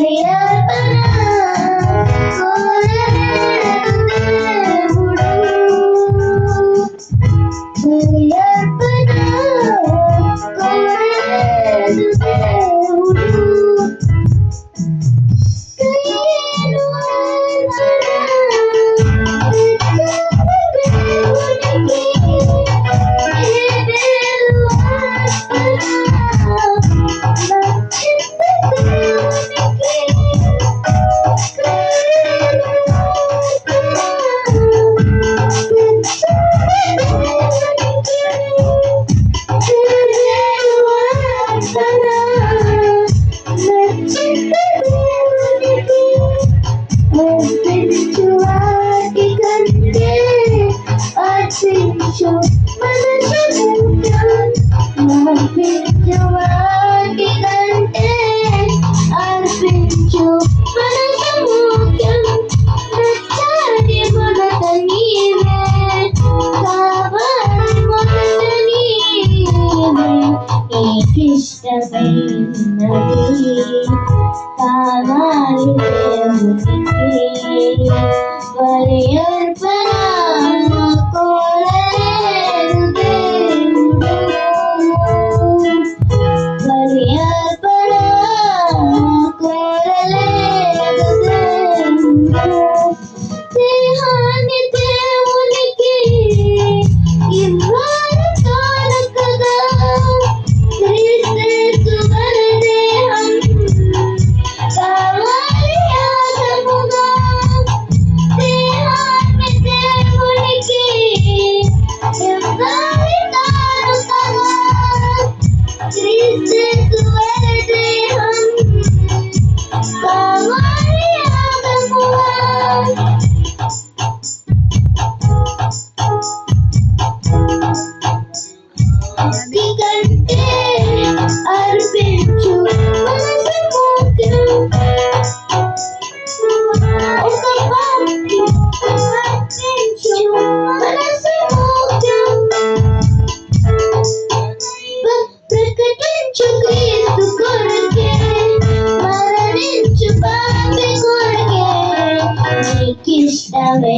కావాలి దేవునికి బలి అర్పణ కోరలేదు దేవుడు బలి అర్పణ కోరలేదు దేవుడు దేహాన్ని దేవునికి ఇవ్వాలి కానుకగా క్రీస్తు దేహం కావాలి యాగముగా దేహాన్ని దేవునికి ఇవ్వాలి కానుకగా క్రీస్తు దేహం కావాలి యాగముగా కంటే అర్పించు మనసు ముఖ్యం ఒక వాక్యం అర్పించు మనసు ముఖ్యం ప్రకటించు క్రీస్తు కొరకే మరణించు పాపి కొరకే నీకిష్టమైనది